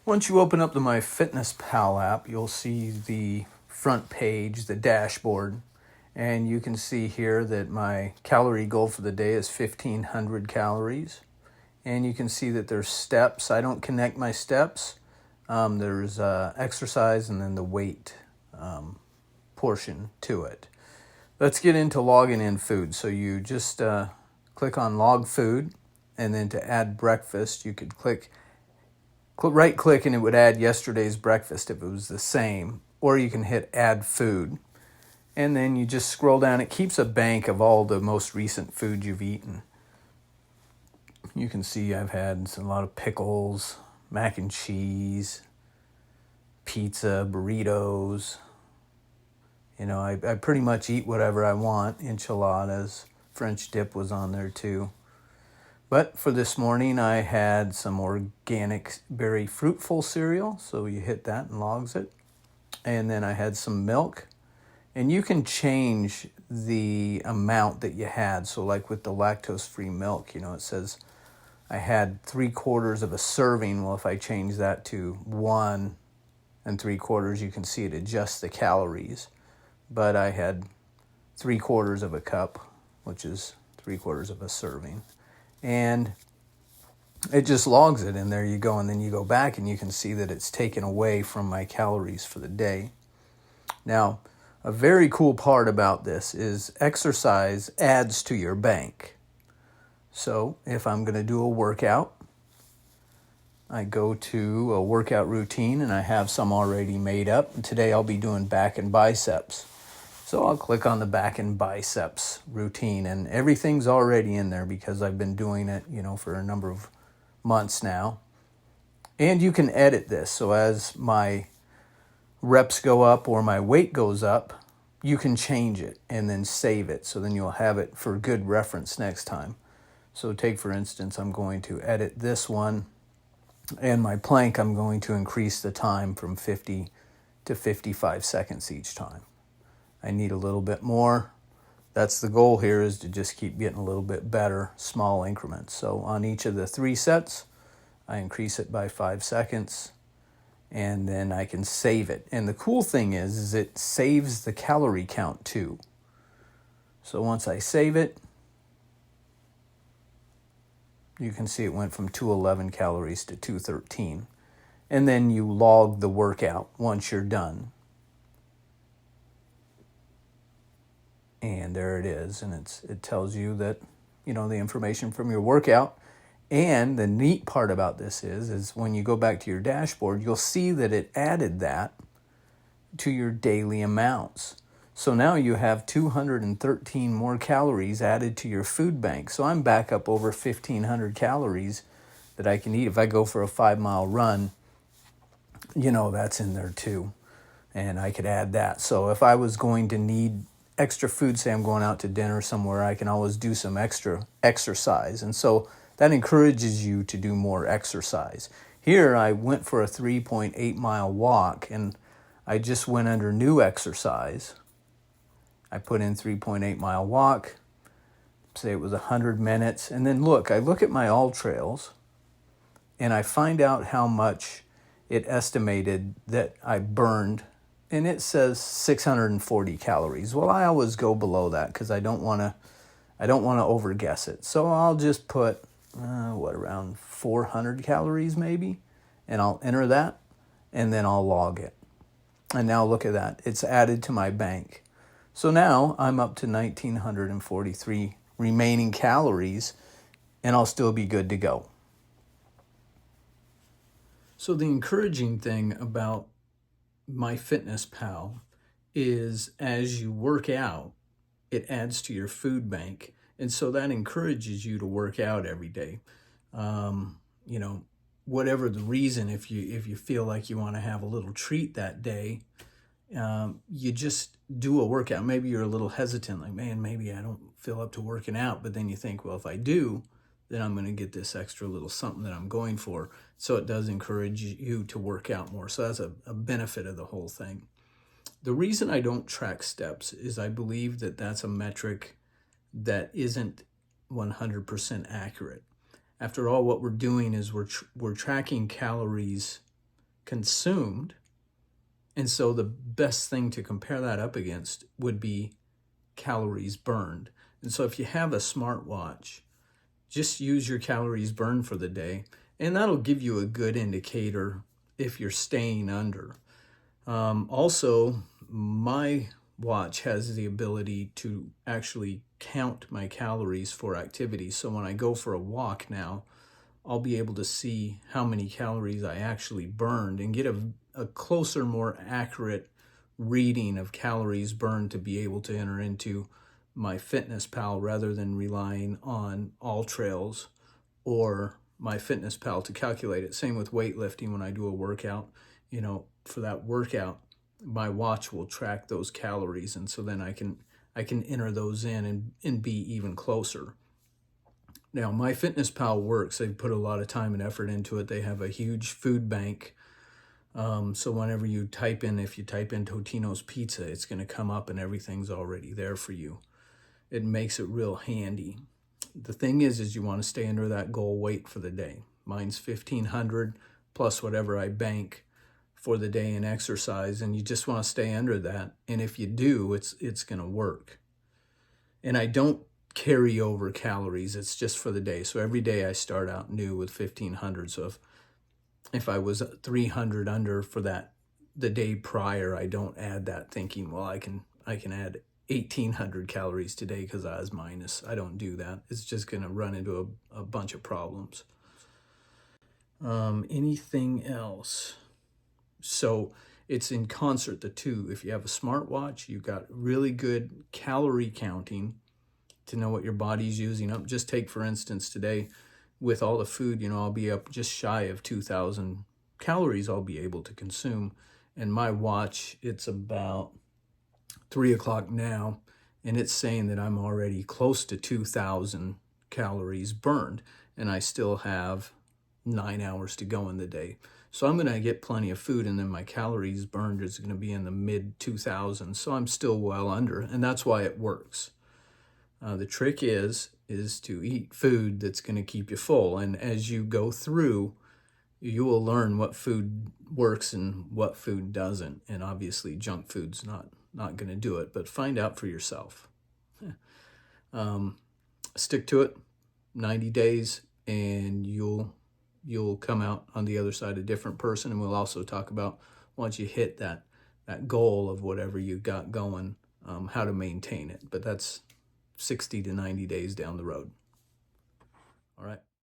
Once you open up the MyFitnessPal app, you'll see the front page, the dashboard, and you can see here that my calorie goal for the day is 1,500 calories. And you can see that there's steps. I don't connect my steps. There's exercise and then the weight portion to it. Let's get into logging in food. So you just click on log food, and then to add breakfast, you could right click and it would add yesterday's breakfast if it was the same, or you can hit add food. And then you just scroll down. It keeps a bank of all the most recent food you've eaten. You can see I've had a lot of pickles, mac and cheese, pizza, burritos. I pretty much eat whatever I want. Enchiladas, French dip was on there too. But for this morning, I had some organic berry fruitful cereal. So you hit that and logs it. And then I had some milk. And you can change the amount that you had. So like with the lactose-free milk, it says I had 3/4 of a serving. Well, if I change that to 1 3/4, you can see it adjusts the calories. But I had 3/4 of a cup, which is 3/4 of a serving. And it just logs it, and there you go. And then you go back and you can see that it's taken away from my calories for the day. Now, a very cool part about this is exercise adds to your bank. So if I'm going to do a workout, I go to a workout routine and I have some already made up. Today I'll be doing back and biceps. So I'll click on the back and biceps routine, and everything's already in there because I've been doing it, for a number of months now. And you can edit this. So as my reps go up or my weight goes up, you can change it and then save it. So then you'll have it for good reference next time. So take, for instance, I'm going to edit this one, and my plank, I'm going to increase the time from 50 to 55 seconds each time. I need a little bit more. That's the goal here, is to just keep getting a little bit better, small increments. So on each of the 3 sets, I increase it by 5 seconds, and then I can save it. And the cool thing is it saves the calorie count too. So once I save it, you can see it went from 211 calories to 213. And then you log the workout once you're done. And there it is. And it tells you that, the information from your workout. And the neat part about this is when you go back to your dashboard, you'll see that it added that to your daily amounts. So now you have 213 more calories added to your food bank. So I'm back up over 1,500 calories that I can eat. If I go for a 5-mile run, that's in there too. And I could add that. So if I was going to need extra food, say I'm going out to dinner somewhere, I can always do some extra exercise. And so that encourages you to do more exercise. Here I went for a 3.8-mile walk, and I just went under new exercise. I put in 3.8-mile walk, say it was 100 minutes, and then I look at my AllTrails, and I find out how much it estimated that I burned, and it says 640 calories. Well, I always go below that because I don't want to overguess it. So I'll just put around 400 calories maybe, and I'll enter that, and then I'll log it. And now look at that. It's added to my bank. So now I'm up to 1,943 remaining calories, and I'll still be good to go. So the encouraging thing about MyFitnessPal is as you work out, it adds to your food bank. And so that encourages you to work out every day. Whatever the reason, if you feel like you want to have a little treat that day, you just do a workout. Maybe you're a little hesitant, like, man, maybe I don't feel up to working out. But then you think, well, if I do, then I'm going to get this extra little something that I'm going for. So it does encourage you to work out more. So that's a benefit of the whole thing. The reason I don't track steps is I believe that that's a metric that isn't 100% accurate. After all, what we're doing is we're tracking calories consumed. And so the best thing to compare that up against would be calories burned. And so if you have a smartwatch, just use your calories burned for the day, and that'll give you a good indicator if you're staying under. Also, my watch has the ability to actually count my calories for activity. So when I go for a walk now, I'll be able to see how many calories I actually burned and get a closer, more accurate reading of calories burned to be able to enter into my FitnessPal rather than relying on AllTrails or my FitnessPal to calculate it. Same with weightlifting. When I do a workout, for that workout, my watch will track those calories, and so then I can enter those in and be even closer. Now, my FitnessPal works. They've put a lot of time and effort into it. They have a huge food bank. So whenever you type in Totino's Pizza, it's going to come up and everything's already there for you. It makes it real handy. The thing is you want to stay under that goal weight for the day. Mine's 1,500 plus whatever I bank for the day in exercise, and you just want to stay under that. And if you do, it's going to work. And I don't carry over calories. It's just for the day. So every day I start out new with 1,500. So if I was 300 under for the day prior, I don't add that thinking, well, I can add 1,800 calories today because I was minus. I don't do that. It's just going to run into a bunch of problems. Anything else? So it's in concert, the two. If you have a smartwatch, you've got really good calorie counting to know what your body's using up. Just take, for instance, today with all the food, I'll be up just shy of 2,000 calories I'll be able to consume. And my watch, it's about 3 o'clock now, and it's saying that I'm already close to 2,000 calories burned, and I still have 9 hours to go in the day. So I'm going to get plenty of food, and then my calories burned is going to be in the mid 2,000s. So I'm still well under, and that's why it works. The trick is to eat food that's going to keep you full. And as you go through, you will learn what food works and what food doesn't. And obviously junk food's not going to do it, but find out for yourself. Stick to it, 90 days, and you'll come out on the other side a different person. And we'll also talk about, once you hit that goal of whatever you got going, how to maintain it. But that's 60 to 90 days down the road. All right.